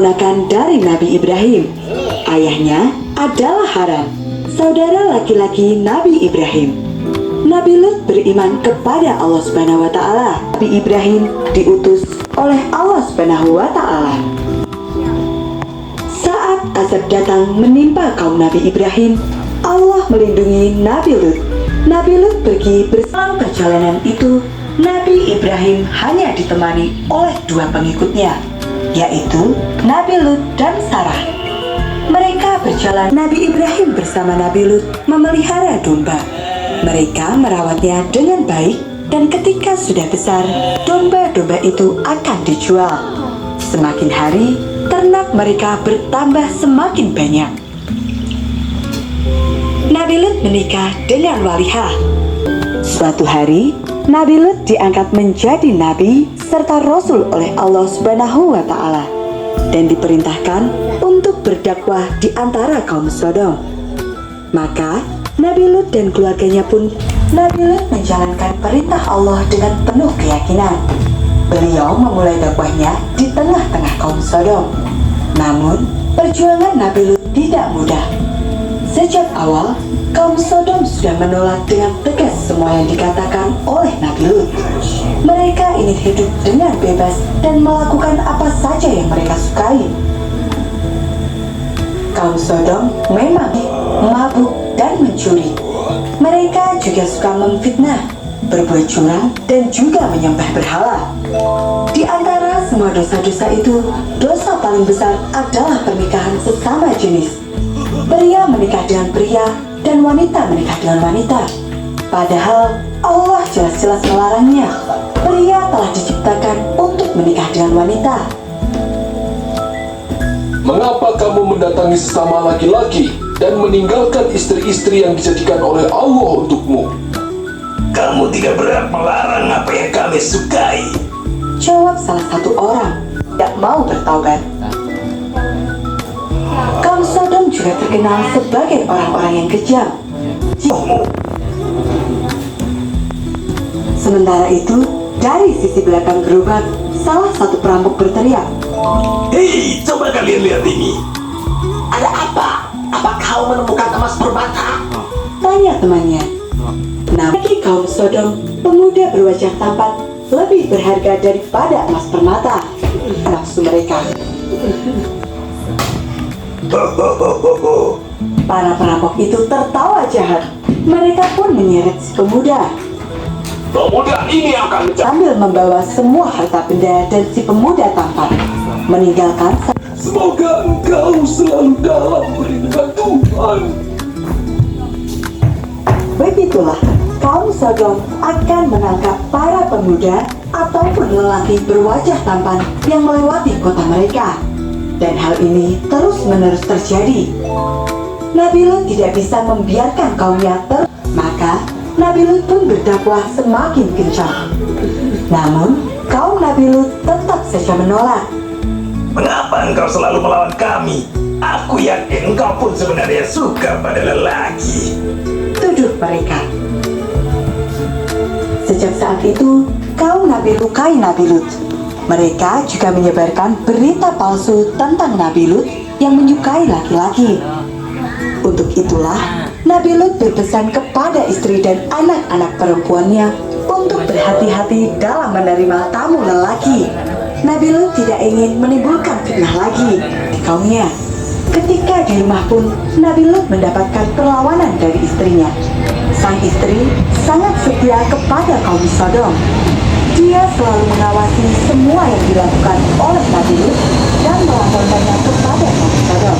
keponakan dari Nabi Ibrahim. Ayahnya adalah Haran, saudara laki-laki Nabi Ibrahim. Nabi Lut beriman kepada Allah Subhanahu wa Ta'ala. Nabi Ibrahim diutus oleh Allah Subhanahu wa Ta'ala. Saat azab datang menimpa kaum Nabi Ibrahim, Allah melindungi Nabi Lut. Nabi Lut pergi bersama. Perjalanan itu, Nabi Ibrahim hanya ditemani oleh dua pengikutnya, yaitu Nabi Lut dan Sarah. Mereka berjalan. Nabi Ibrahim bersama Nabi Lut memelihara domba. Mereka merawatnya dengan baik, dan ketika sudah besar, domba-domba itu akan dijual. Semakin hari, ternak mereka bertambah semakin banyak. Nabi Lut menikah dengan Walihah. Suatu hari, Nabi Lut diangkat menjadi nabi serta rasul oleh Allah Subhanahu wa Ta'ala dan diperintahkan untuk berdakwah di antara kaum Sodom. Maka Nabi Lut dan keluarganya pun. Nabi Lut menjalankan perintah Allah dengan penuh keyakinan. Beliau memulai dakwahnya di tengah-tengah kaum Sodom. Namun, perjuangan Nabi Lut tidak mudah. Sejak awal, kaum Sodom sudah menolak dengan tegas semua yang dikatakan oleh Nabi Lut. Mereka ingin hidup dengan bebas dan melakukan apa saja yang mereka sukai. Kaum Sodom memang mabuk dan mencuri. Mereka juga suka memfitnah, berbuat curang, dan juga menyembah berhala. Di antara semua dosa-dosa itu, dosa paling besar adalah pernikahan sesama jenis. Pria menikah dengan pria, dan wanita menikah dengan wanita. Padahal Allah jelas-jelas melarangnya. Pria telah diciptakan untuk menikah dengan wanita. Mengapa kamu mendatangi sesama laki-laki dan meninggalkan istri-istri yang dijadikan oleh Allah untukmu? Kamu tidak berhak melarang apa yang kami sukai. Jawab salah satu orang, tidak mau bertaubat. Kaum Sodom juga terkenal sebagai orang-orang yang kejam. Sementara itu, dari sisi belakang gerobak, salah satu perampok berteriak, Hei, coba kalian lihat ini. Ada apa? Apa kau menemukan emas permata? tanya temannya. Nah, bagi kaum Sodom, pemuda berwajah tampan lebih berharga daripada emas permata. Nafsu mereka. Para perampok itu tertawa jahat. Mereka pun menyeret si pemuda. Pemuda ini akan Sambil membawa semua harta benda dan si pemuda tampan meninggalkan. Semoga engkau selalu dalam perlindungan Tuhan. Begitulah kaum Sodom akan menangkap para pemuda ataupun lelaki berwajah tampan yang melewati kota mereka. Dan hal ini terus-menerus terjadi. Nabi Lut tidak bisa membiarkan kaumnya maka Nabi Lut pun berdakwah semakin kencang. Namun, kaum Nabi Lut tetap saja menolak. Mengapa engkau selalu melawan kami? Aku yakin engkau pun sebenarnya suka pada lelaki. Tuduh mereka. Sejak saat itu, kaum Nabi lukai Nabi Lut. Mereka juga menyebarkan berita palsu tentang Nabi Lut yang menyukai laki-laki. Untuk itulah, Nabi Lut berpesan kepada istri dan anak-anak perempuannya untuk berhati-hati dalam menerima tamu lelaki. Nabi Lut tidak ingin menimbulkan fitnah lagi di kaumnya. Ketika di rumah pun, Nabi Lut mendapatkan perlawanan dari istrinya. Sang istri sangat setia kepada kaum Sodom. Dia selalu mengawasi semua yang dilakukan oleh Nabi Lut dan melaporkannya kepada kaum Sodom.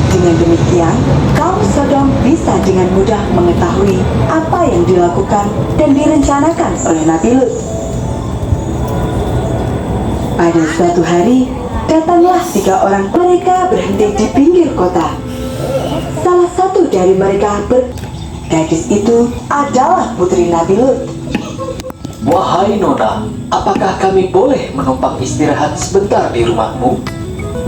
Dengan demikian, kaum Sodom bisa dengan mudah mengetahui apa yang dilakukan dan direncanakan oleh Nabi Lut. Pada suatu hari, datanglah 3 orang. Mereka berhenti di pinggir kota. Salah satu dari mereka gadis itu adalah putri Nabi Lut. Wahai Nona, apakah kami boleh menumpang istirahat sebentar di rumahmu?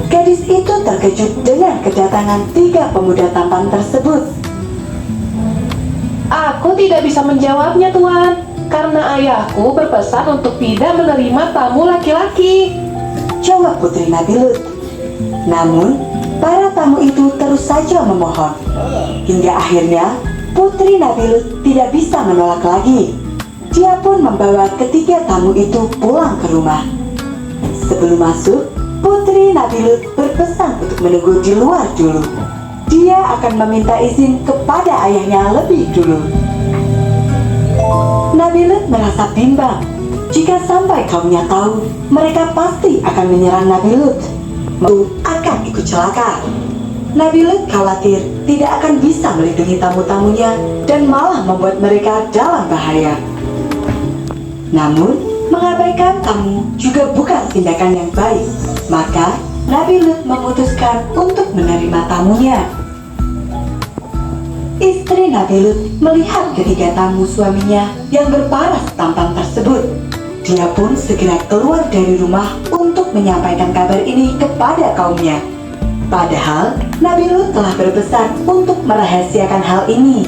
Gadis itu terkejut dengan kedatangan 3 pemuda tampan tersebut. Aku tidak bisa menjawabnya, Tuan, karena ayahku berpesan untuk tidak menerima tamu laki-laki. Jawab putri Nabi Lut. Namun, para tamu itu terus saja memohon. Hingga akhirnya, Putri Nabi Lut tidak bisa menolak lagi. Dia pun membawa ketiga tamu itu pulang ke rumah. Sebelum masuk, Putri Nabi Lut berpesan untuk menunggu di luar dulu. Dia akan meminta izin kepada ayahnya lebih dulu. Nabi Lut merasa bimbang. Jika sampai kaumnya tahu, mereka pasti akan menyerang Nabi Lut. Akan ikut celaka. Nabi Lut khawatir tidak akan bisa melindungi tamu-tamunya dan malah membuat mereka dalam bahaya. Namun, mengabaikan tamu juga bukan tindakan yang baik. Maka, Nabi Lut memutuskan untuk menerima tamunya. Istri Nabi Lut melihat ketiga tamu suaminya yang berparas tampan tersebut. Dia pun segera keluar dari rumah untuk menyampaikan kabar ini kepada kaumnya. Padahal, Nabi Lut telah berpesan untuk merahasiakan hal ini.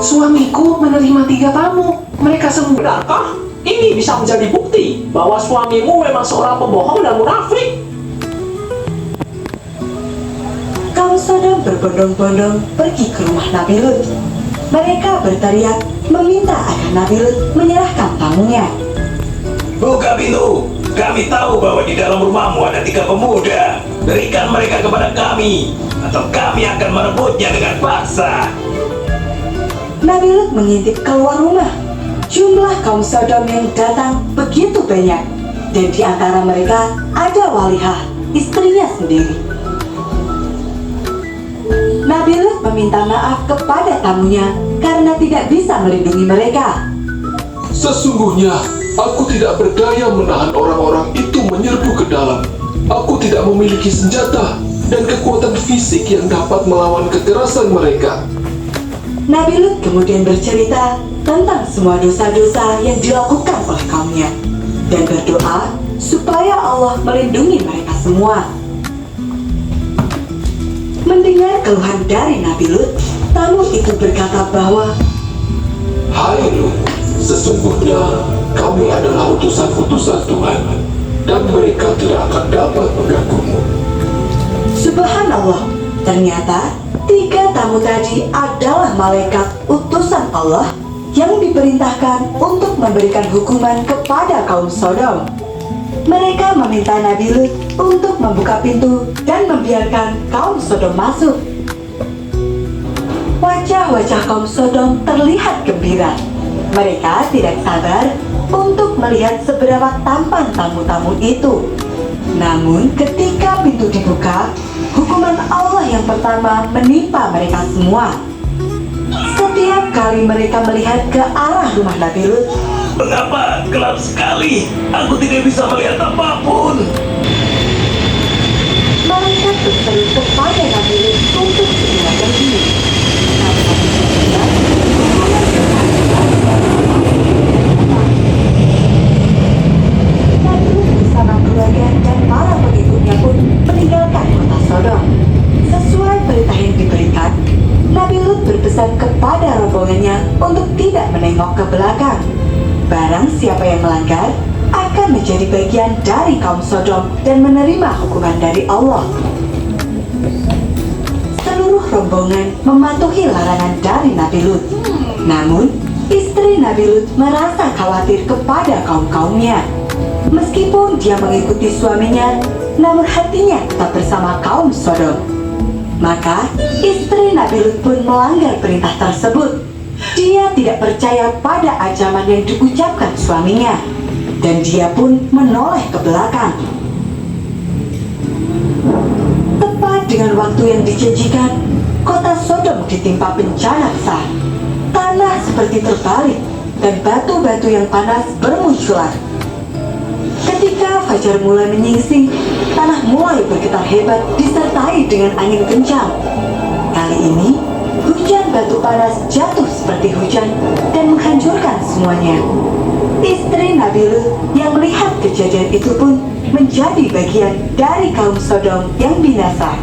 Suamiku menerima 3 tamu. Mereka semua benarkah? Ini bisa menjadi bukti bahwa suamimu memang seorang pembohong dan munafik. Kaum Sodom berbondong-bondong pergi ke rumah Nabi Lut. Mereka berteriak meminta agar Nabi Lut menyerahkan tamunya. Buka pintu. Kami tahu bahwa di dalam rumahmu ada 3 pemuda. Berikan mereka kepada kami, atau kami akan merebutnya dengan paksa. Nabi Lut mengintip keluar rumah. Jumlah kaum Sodom yang datang begitu banyak, dan di antara mereka ada Walihah, istrinya sendiri. Nabi Lut meminta maaf kepada tamunya karena tidak bisa melindungi mereka. Sesungguhnya, aku tidak berdaya menahan orang-orang itu menyerbu ke dalam. Aku tidak memiliki senjata dan kekuatan fisik yang dapat melawan kekerasan mereka. Nabi Lut kemudian bercerita tentang semua dosa-dosa yang dilakukan oleh kaumnya dan berdoa supaya Allah melindungi mereka semua. Mendengar keluhan dari Nabi Lut, tamu itu berkata bahwa, Hai Lut, sesungguhnya kami adalah utusan-utusan Tuhan, dan mereka tidak akan dapat mengganggumu. Subhanallah, ternyata 3 tamu tadi adalah malaikat utusan Allah yang diperintahkan untuk memberikan hukuman kepada kaum Sodom. Mereka meminta Nabi Lut untuk membuka pintu dan membiarkan kaum Sodom masuk. Wajah-wajah kaum Sodom terlihat gembira. Mereka tidak sabar untuk melihat seberapa tampan tamu-tamu itu. Namun ketika pintu dibuka, hukuman Allah yang pertama menimpa mereka semua. Setiap kali mereka melihat ke arah rumah Nabi Lut, Mengapa gelap sekali? Aku tidak bisa melihat apapun. malaikat berseru kepada Nabi Lut untuk segera pergi. Namun Nabi Lut bilang, Nabi Lut bersama keluarga dan para pengikutnya pun meninggalkan kota Sodom. Sesuai perintah yang diberikan, Nabi Lut berpesan kepada rombongannya untuk tidak menengok ke belakang. Barang siapa yang melanggar akan menjadi bagian dari kaum Sodom dan menerima hukuman dari Allah. Seluruh rombongan mematuhi larangan dari Nabi Lut. Namun, istri Nabi Lut merasa khawatir kepada kaum-kaumnya. Meskipun dia mengikuti suaminya, namun hatinya tetap bersama kaum Sodom. Maka, istri Nabi Lut pun melanggar perintah tersebut. Dia tidak percaya pada ancaman yang diucapkan suaminya, dan dia pun menoleh ke belakang. Tepat dengan waktu yang dijanjikan, kota Sodom ditimpa bencana besar. Tanah seperti terbalik, dan batu-batu yang panas bermunculan. Ketika fajar mulai menyingsing, tanah mulai bergetar hebat disertai dengan angin kencang. Kali ini, hujan batu panas jatuh seperti hujan dan menghancurkan semuanya. Istri Nabi Lut yang melihat kejadian itu pun menjadi bagian dari kaum Sodom yang binasa.